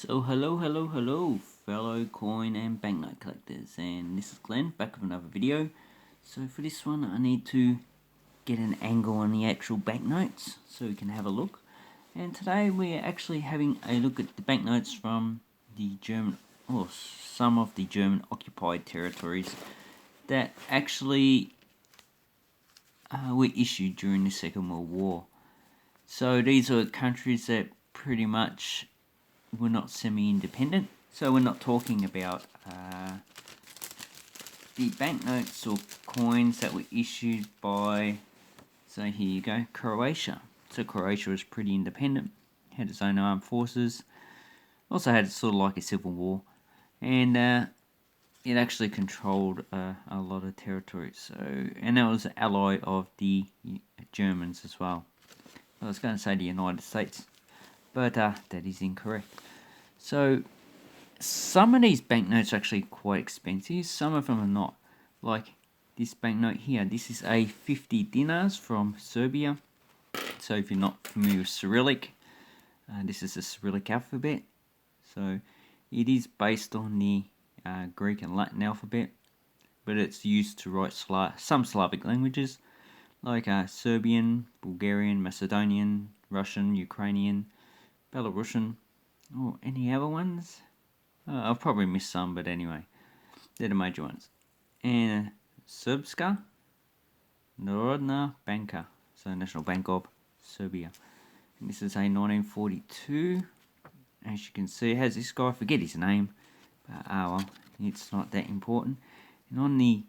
So hello, fellow coin and banknote collectors, and this is Glenn back with another video. So for this one I need to get an angle on the actual banknotes so we can have a look. And today we're actually having a look at the banknotes from the German, or some of the German occupied territories that actually were issued during the Second World War. So these are countries that pretty much were not semi-independent. So we're not talking about the banknotes or coins that were issued by, so here you go, Croatia. So Croatia was pretty independent, had its own armed forces, also had sort of like a civil war, and it actually controlled a lot of territories. So, and that was an ally of the Germans as well. I was going to say the United States, but that is incorrect. So some of these banknotes are actually quite expensive, some of them are not. Like this banknote here, this is a 50 dinars from Serbia. So if you're not familiar with Cyrillic, this is the Cyrillic alphabet. So it is based on the Greek and Latin alphabet, but it's used to write some Slavic languages like Serbian, Bulgarian, Macedonian, Russian, Ukrainian, Belarusian, or any other ones. I'll probably miss some, but anyway, they're the major ones. And Srpska Narodna Banka, so National Bank of Serbia. And this is a 1942. As you can see, it has this guy, I forget his name, but well, it's not that important. And on the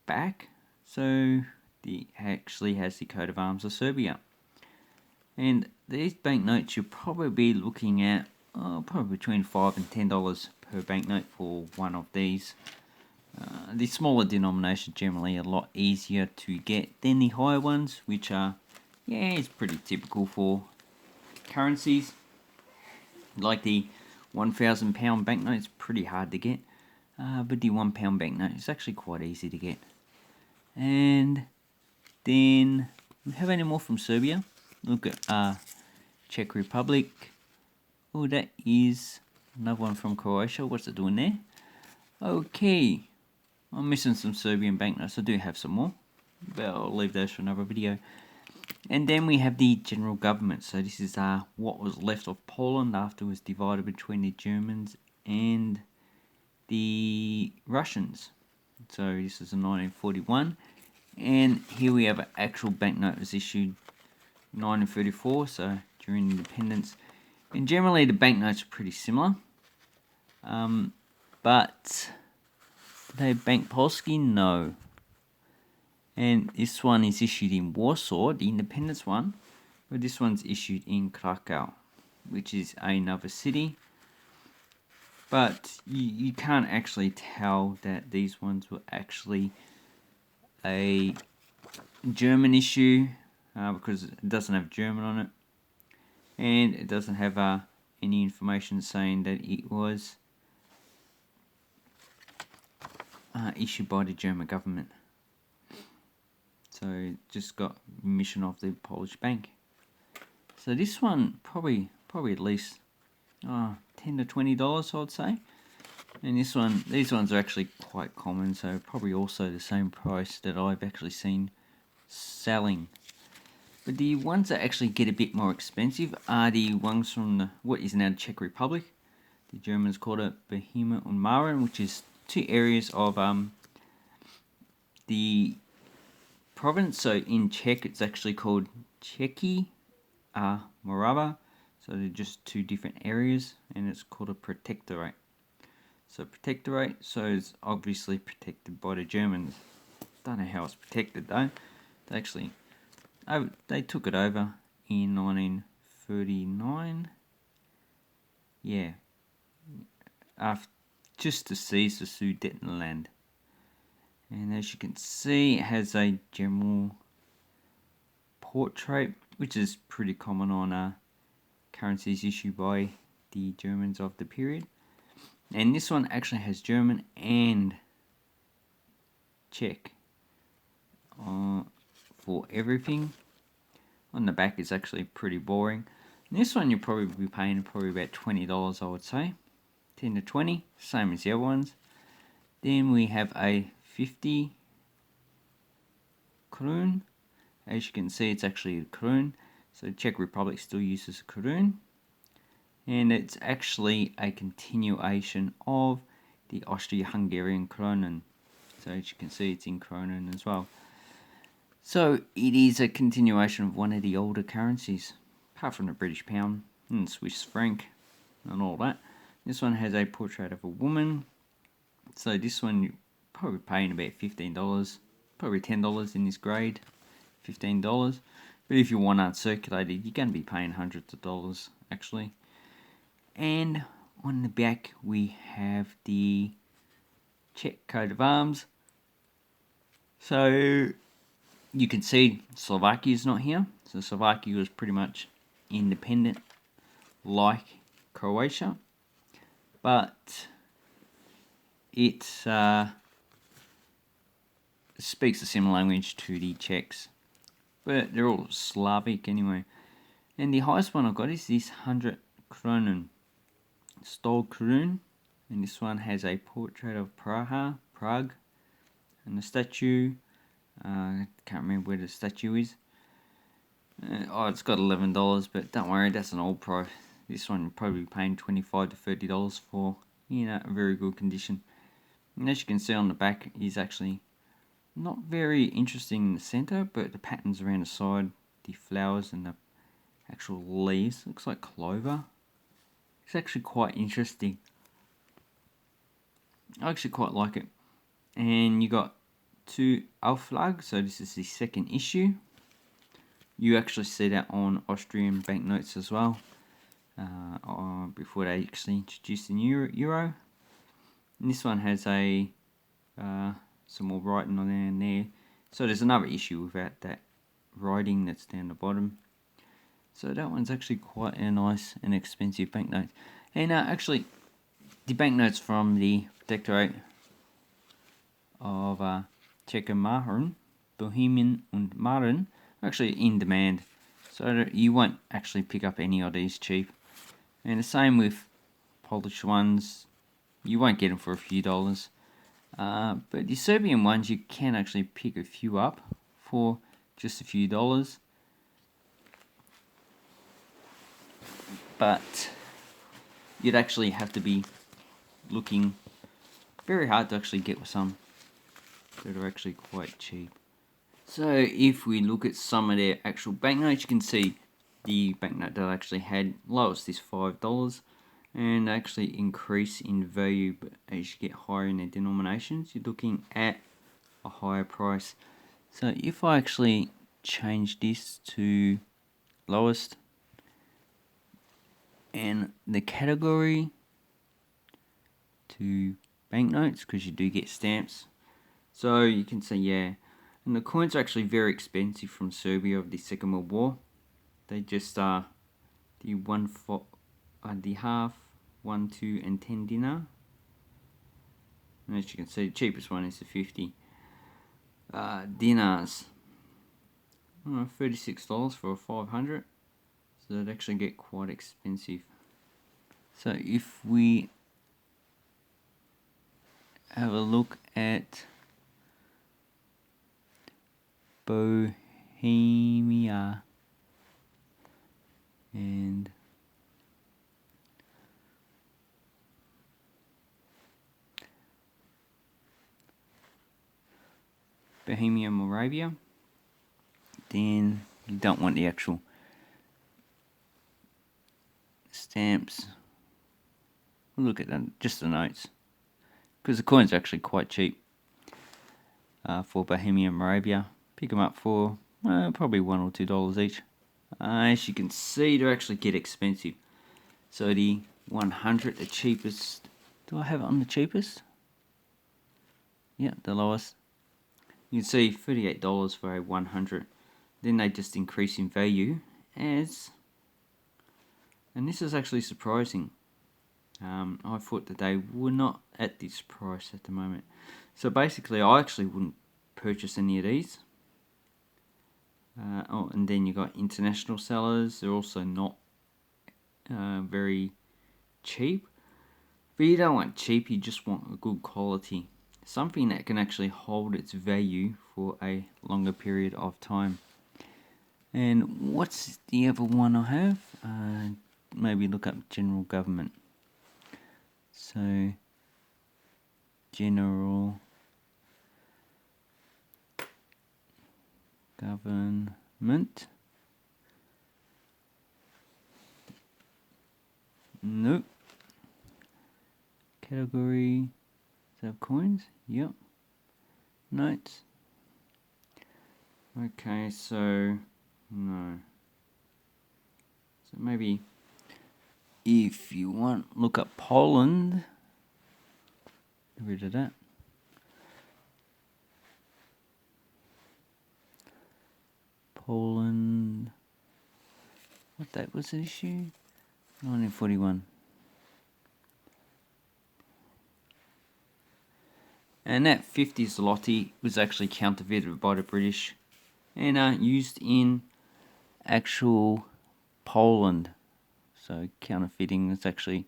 back, so it actually has the coat of arms of Serbia. And these banknotes you'll probably be looking at probably between $5 and $10 per banknote for one of these. The smaller denominations generally a lot easier to get than the higher ones, which are, yeah, it's pretty typical for currencies. Like the £1,000 banknote is pretty hard to get, but the £1 banknote is actually quite easy to get. And then we have any more from Serbia. Look at Czech Republic. Oh, that is another one from Croatia. What's it doing there? Okay, I'm missing some Serbian banknotes. I do have some more, but I'll leave those for another video. And then we have the general government. So this is what was left of Poland after it was divided between the Germans and the Russians. So this is in 1941. And here we have an actual banknote that was issued in 1934, so during independence. And generally the banknotes are pretty similar. But they Bank Polski? No. And this one is issued in Warsaw, the independence one, but this one's issued in Krakow, which is another city. But you can't actually tell that these ones were actually a German issue because it doesn't have German on it. And it doesn't have any information saying that it was issued by the German government. So just got permission of the Polish bank. So this one probably at least $10 to $20, I would say. And these ones are actually quite common, so probably also the same price that I've actually seen selling. But the ones that actually get a bit more expensive are the ones from what is now the Czech Republic. The Germans called it Bohemian Moravia, which is two areas of the province. So in Czech it's actually called Čechy Moravia. So they're just two different areas, and it's called a protectorate. So protectorate, so it's obviously protected by the Germans. Don't know how it's protected though. They took it over in 1939. Yeah, just to seize the Sudetenland. And as you can see, it has a general portrait, which is pretty common on currencies issued by the Germans of the period. And this one actually has German and Czech for everything. On the back is actually pretty boring. This one you'll probably be paying probably about $20, I would say. 10 to 20, same as the other ones. Then we have a 50 korun. As you can see, it's actually a korun. So Czech Republic still uses a korun. And it's actually a continuation of the Austro-Hungarian kronen. So as you can see, it's in kronen as well. So it is a continuation of one of the older currencies, apart from the British pound and Swiss franc and all that. This one has a portrait of a woman. So this one you're probably paying about $15, probably $10 in this grade, $15. But if you want uncirculated, you're going to be paying hundreds of dollars actually. And on the back we have the Czech coat of arms. So you can see Slovakia is not here. So Slovakia was pretty much independent like Croatia. But it speaks a similar language to the Czechs. But they're all Slavic anyway. And the highest one I've got is this 100 kronen. Stole korun. And this one has a portrait of Prague. And the statue, can't remember where the statue is. It's got $11, but don't worry, that's an old price. This one you're probably paying $25 to $30 for, a very good condition. And as you can see on the back, is actually not very interesting in the center, but the patterns around the side, the flowers and the actual leaves, looks like clover. It's actually quite interesting. I actually quite like it. And you got 2 Auflag, so this is the second issue. You actually see that on Austrian banknotes as well, before they actually introduced the new euro. And this one has a some more writing on there. So there's another issue without that writing that's down the bottom. So that one's actually quite a nice and expensive banknote. And actually, the banknotes from the Protectorate of Czech and Mahern, Bohemian and Mahern, are actually in demand. So you won't actually pick up any of these cheap. And the same with Polish ones. You won't get them for a few dollars. But the Serbian ones, you can actually pick a few up for just a few dollars. But you'd actually have to be looking very hard to actually get some that are actually quite cheap. So if we look at some of their actual banknotes, you can see the banknote that I actually had lowest is $5 and actually increase in value, but as you get higher in their denominations, you're looking at a higher price. So if I actually change this to lowest and the category to banknotes, because you do get stamps, so you can see, yeah, and the coins are actually very expensive from Serbia of the Second World War. They just are the half, 1, 2, and 10 dinar. And as you can see, the cheapest one is the 50 dinars. $36 for a 500. So they'd actually get quite expensive. So if we have a look at Bohemia and Bohemian Moravia, then you don't want the actual stamps. Look at them, just the notes, because the coins are actually quite cheap for Bohemian Moravia. Pick them up for probably $1 or $2 each. As you can see, they actually get expensive. So the 100, the cheapest. Do I have it on the cheapest? Yeah, the lowest. You can see $38 for a 100. Then they just increase in value as, and this is actually surprising. I thought that they were not at this price at the moment. So basically, I actually wouldn't purchase any of these. And then you got international sellers. They're also not very cheap. But you don't want cheap, you just want a good quality. Something that can actually hold its value for a longer period of time. And what's the other one I have? Maybe look up general government. So, general government. Nope. Category. Does it have coins? Yep. Notes. Okay, so no. So maybe if you want, look up Poland. Get rid of that. Poland. What date was the issue? 1941. And that 50 zloty was actually counterfeited by the British and used in actual Poland. So counterfeiting is actually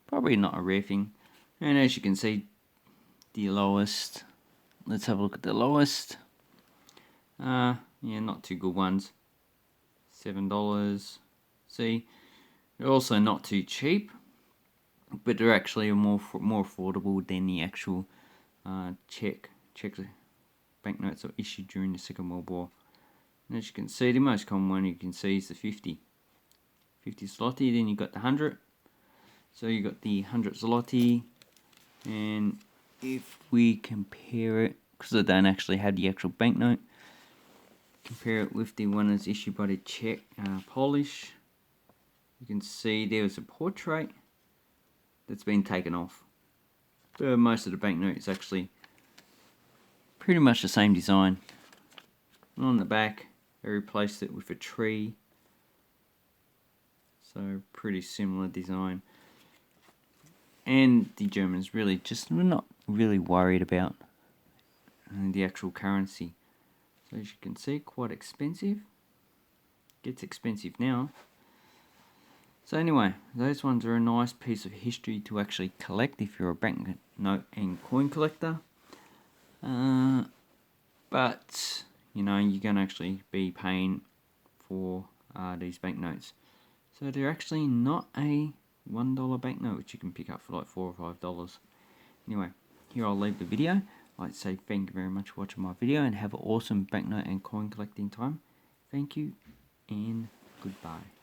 probably not a rare thing. And as you can see, the lowest. Let's have a look at the lowest. Yeah, not too good ones. $7. See, they're also not too cheap, but they're actually more affordable than the actual Czech banknotes that were issued during the Second World War. And as you can see, the most common one you can see is the 50 zloty. Then you got the 100. So you got the 100 zloty, and if we compare it, because I don't actually have the actual banknote, compare it with the one that's issued by the Czech, Polish, you can see there was a portrait that's been taken off. But most of the banknote is actually pretty much the same design. And on the back, they replaced it with a tree. So pretty similar design. And the Germans really just were not really worried about the actual currency. So as you can see, quite expensive. Gets expensive now. So anyway, those ones are a nice piece of history to actually collect if you're a banknote and coin collector. But, you know, you're going to actually be paying for these banknotes. So they're actually not a $1 banknote, which you can pick up for like $4 or $5. Anyway, here I'll leave the video. I'd like to say thank you very much for watching my video and have an awesome banknote and coin collecting time. Thank you and goodbye.